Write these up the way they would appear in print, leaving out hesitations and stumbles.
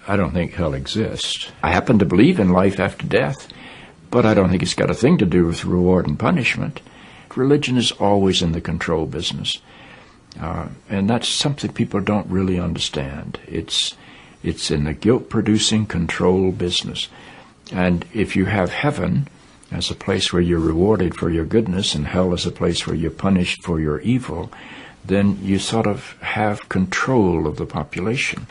I don't think hell exists. I happen to believe in life after death, but I don't think it's got a thing to do with reward and punishment. Religion is always in the control business. And that's something people don't really understand. It's in the guilt-producing control business. And if you have heaven as a place where you're rewarded for your goodness and hell as a place where you're punished for your evil, then you sort of have control of the population.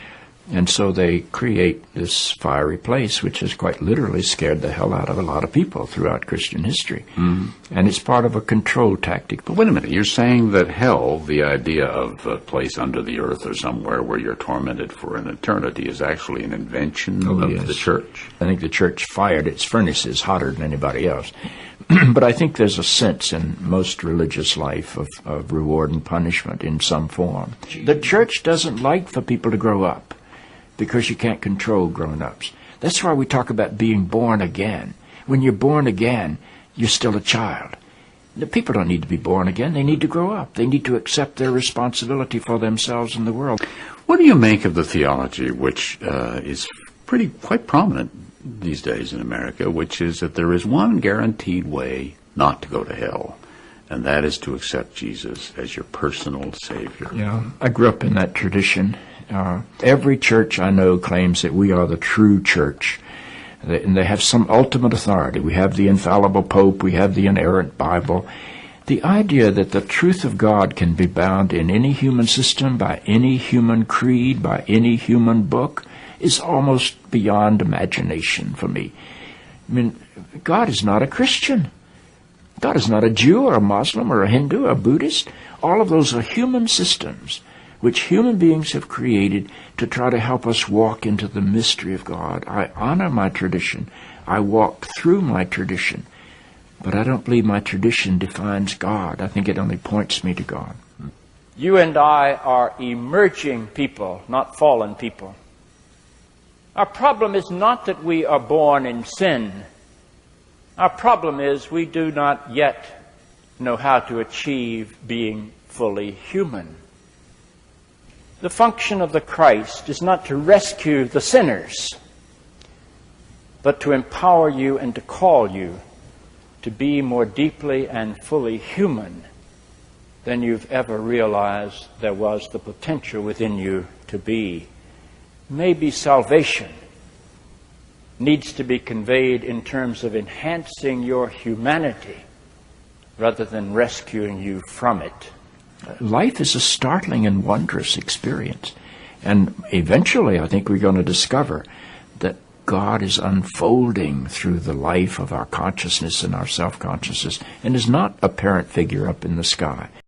And so they create this fiery place, which has quite literally scared the hell out of a lot of people throughout Christian history. Mm-hmm. And it's part of a control tactic. But wait a minute, you're saying that hell, the idea of a place under the earth or somewhere where you're tormented for an eternity, is actually an invention of the church? I think the church fired its furnaces hotter than anybody else. But I think there's a sense in most religious life of reward and punishment in some form. The church doesn't like for people to grow up, because you can't control grown-ups. That's why we talk about being born again. When you're born again, you're still a child. The people don't need to be born again. They need to grow up. They need to accept their responsibility for themselves and the world. What do you make of the theology, which is quite prominent these days in America, which is that there is one guaranteed way not to go to hell, and that is to accept Jesus as your personal Savior? Yeah, I grew up in that tradition. Every church I know claims that we are the true church, and they have some ultimate authority. We have the infallible Pope, we have the inerrant Bible. The idea that the truth of God can be bound in any human system, by any human creed, by any human book, is almost beyond imagination for me. I mean, God is not a Christian. God is not a Jew or a Muslim or a Hindu or a Buddhist. All of those are human systems which human beings have created to try to help us walk into the mystery of God. I honor my tradition. I walk through my tradition. But I don't believe my tradition defines God. I think it only points me to God. You and I are emerging people, not fallen people. Our problem is not that we are born in sin. Our problem is we do not yet know how to achieve being fully human. The function of the Christ is not to rescue the sinners, but to empower you and to call you to be more deeply and fully human than you've ever realized there was the potential within you to be. Maybe salvation needs to be conveyed in terms of enhancing your humanity rather than rescuing you from it. Life is a startling and wondrous experience. And eventually, I think we're going to discover that God is unfolding through the life of our consciousness and our self-consciousness and is not a parent figure up in the sky.